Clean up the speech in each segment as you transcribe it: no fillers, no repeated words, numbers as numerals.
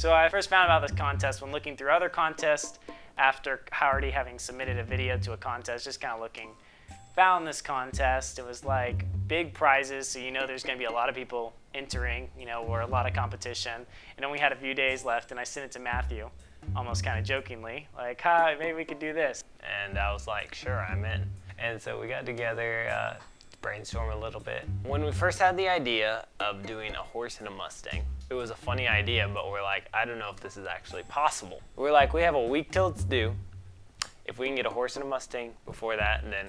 So I first found out about this contest when looking through other contests after already having submitted a video to a contest, just kind of looking. Found this contest. It was like big prizes, so you know there's going to be a lot of people entering, you know, or a lot of competition. And then we had a few days left, and I sent it to Matthew, almost kind of jokingly, like, hi, maybe we could do this. And I was like, sure, I'm in. And so we got together, brainstorm a little bit. When we first had the idea of doing a horse and a Mustang, it was a funny idea, but we're like, I don't know if this is actually possible. We're like, we have a week till it's due. If we can get a horse and a Mustang before that, then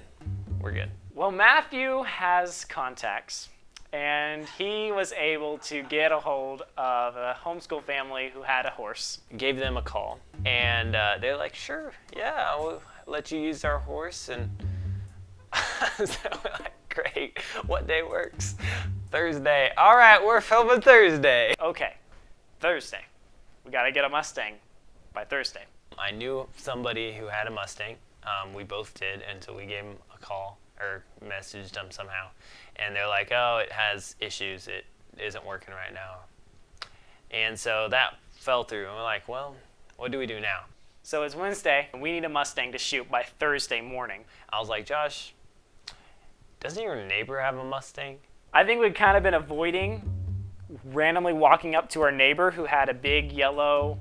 we're good. Well, Matthew has contacts, and he was able to get a hold of a homeschool family who had a horse. Gave them a call, and they're like, sure, yeah, we'll let you use our horse. And so we're like, great, what day works? Thursday. All right, we're filming Thursday. Okay, Thursday. We gotta get a Mustang by Thursday. I knew somebody who had a Mustang. We both did, and so we gave him a call or messaged them somehow. And they're like, oh, it has issues. It isn't working right now. And so that fell through. And we're like, well, what do we do now? So it's Wednesday, and we need a Mustang to shoot by Thursday morning. I was like, Josh, doesn't your neighbor have a Mustang? I think we'd kind of been avoiding randomly walking up to our neighbor who had a big yellow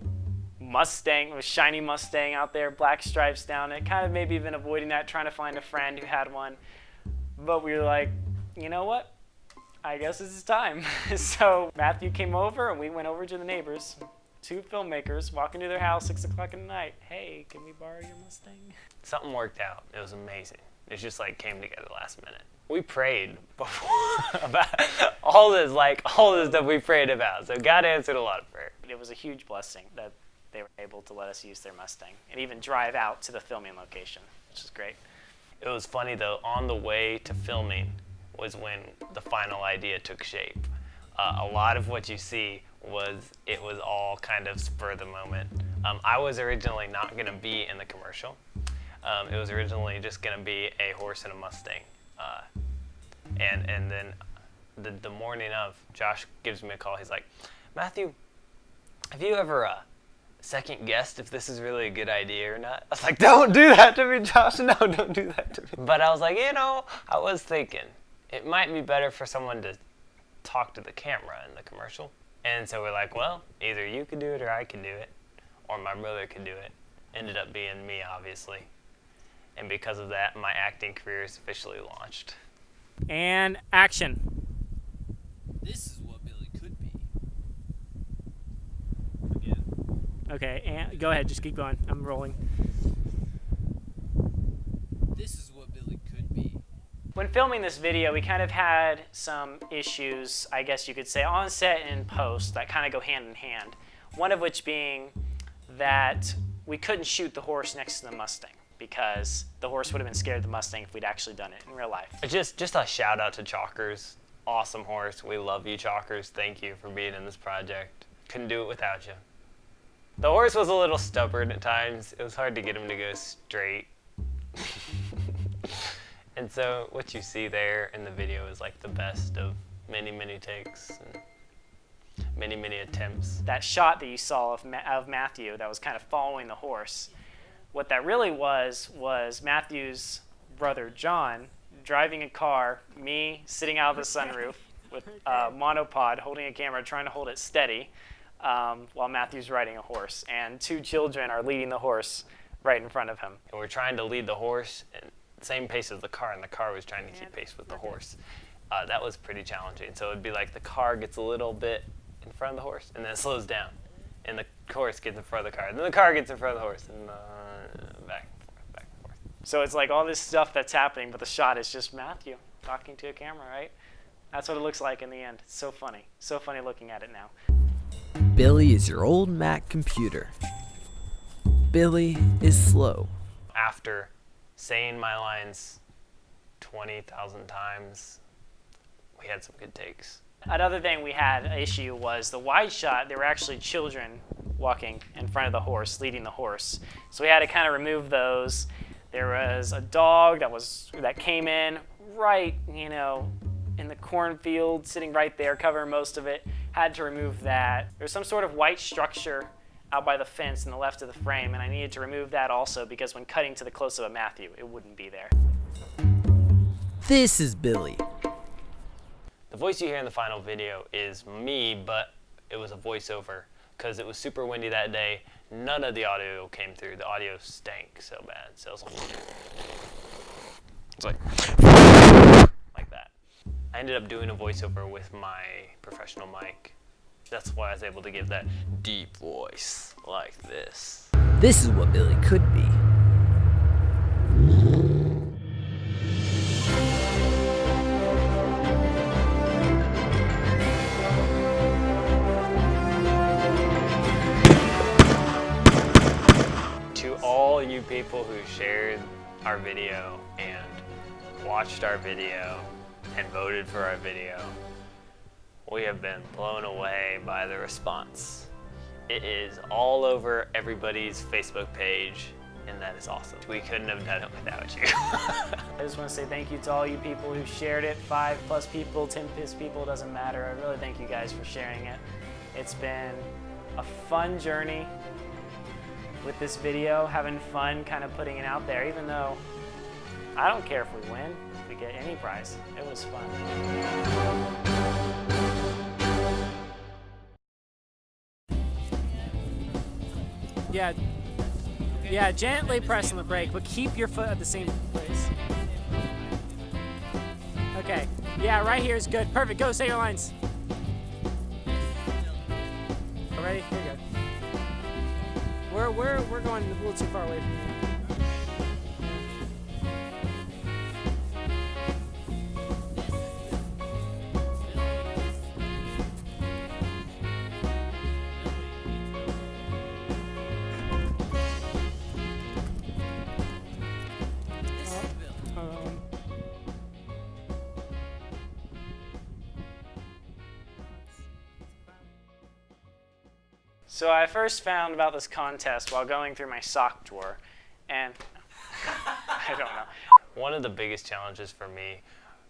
Mustang, a shiny Mustang out there, black stripes down it. Kind of maybe even avoiding that, trying to find a friend who had one. But we were like, you know what? I guess this is time. So Matthew came over, and we went over to the neighbors, two filmmakers, walking to their house 6 o'clock at night. Hey, can we borrow your Mustang? Something worked out. It was amazing. It just like came together last minute. We prayed before about all this stuff we prayed about. So God answered a lot of prayer. It was a huge blessing that they were able to let us use their Mustang and even drive out to the filming location, which is great. It was funny though, on the way to filming was when the final idea took shape. A lot of what you see was all kind of spur of the moment. I was originally not gonna be in the commercial. It was originally just gonna be a horse and a Mustang. And then the morning of, Josh gives me a call. He's like, Matthew, have you ever second guessed if this is really a good idea or not? I was like, don't do that to me, Josh. No, don't do that to me. But I was like, you know, I was thinking it might be better for someone to talk to the camera in the commercial. And so we're like, well, either you could do it or I could do it, or my brother could do it. Ended up being me, obviously. And because of that, my acting career is officially launched. And action. This is what Billy could be. Okay, and go ahead, just keep going. I'm rolling. This is what Billy could be. When filming this video, we kind of had some issues, I guess you could say, on set and in post that kind of go hand in hand. One of which being that we couldn't shoot the horse next to the Mustang, because the horse would have been scared of the Mustang if we'd actually done it in real life. Just a shout out to Chalkers. Awesome horse. We love you, Chalkers. Thank you for being in this project. Couldn't do it without you. The horse was a little stubborn at times. It was hard to get him to go straight. And so what you see there in the video is like the best of many, many takes and many, many attempts. That shot that you saw of Matthew that was kind of following the horse, what that really was Matthew's brother John driving a car, me sitting out of the sunroof with a monopod holding a camera, trying to hold it steady while Matthew's riding a horse. And two children are leading the horse right in front of him. And we're trying to lead the horse at the same pace as the car, and the car was trying to keep pace with the horse. That was pretty challenging. So it'd be like the car gets a little bit in front of the horse and then slows down. And the horse gets in front of the car. And then the car gets in front of the horse. And back and forth, back and forth. So it's like all this stuff that's happening, but the shot is just Matthew talking to a camera, right? That's what it looks like in the end. It's so funny. So funny looking at it now. Billy is your old Mac computer. Billy is slow. After saying my lines 20,000 times, we had some good takes. Another thing we had an issue was the wide shot. There were actually children walking in front of the horse, leading the horse. So we had to kind of remove those. There was a dog that came in right, in the cornfield, sitting right there, covering most of it. Had to remove that. There's some sort of white structure out by the fence in the left of the frame, and I needed to remove that also because when cutting to the close-up of Matthew, it wouldn't be there. This is Billy. The voice you hear in the final video is me, but it was a voiceover because it was super windy that day. None of the audio came through. The audio stank so bad. So it was like that. I ended up doing a voiceover with my professional mic. That's why I was able to give that deep voice like this. This is what Billy could be. To all you people who shared our video and watched our video and voted for our video, we have been blown away by the response. It is all over everybody's Facebook page, and that is awesome. We couldn't have done it without you. I just want to say thank you to all you people who shared it. 5+ people, 10+ people, doesn't matter. I really thank you guys for sharing it. It's been a fun journey with this video, having fun kind of putting it out there, even though I don't care if we win, if we get any prize. It was fun. Yeah, gently press on the brake, but keep your foot at the same place. Okay, yeah, right here is good. Perfect, go, say your lines. All ready? Here we go. We're going a little too far away from you. So I first found about this contest while going through my sock drawer, and I don't know. One of the biggest challenges for me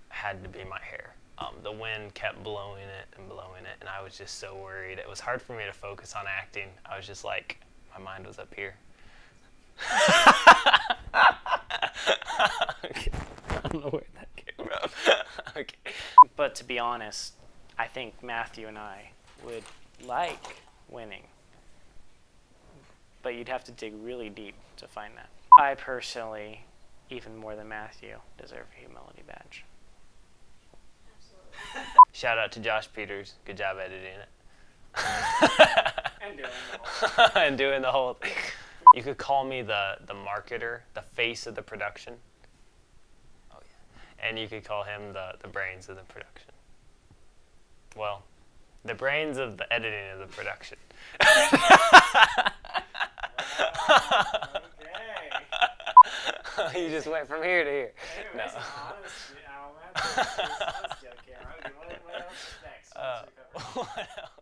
had to be my hair. The wind kept blowing it, and I was just so worried. It was hard for me to focus on acting. I was just like, my mind was up here. Okay. I don't know where that came from. Okay. But to be honest, I think Matthew and I would like winning. But you'd have to dig really deep to find that. I personally, even more than Matthew, deserve a humility badge. Shout out to Josh Peters. Good job editing it. And doing the whole thing. And doing the whole thing. You could call me the marketer, the face of the production. Oh yeah. And you could call him the brains of the production. Well, the brains of the editing of the production. Okay. You just went from here to here. Anyway, No. some honest, that's just joking. Okay, what else is next? What's your cover? What else?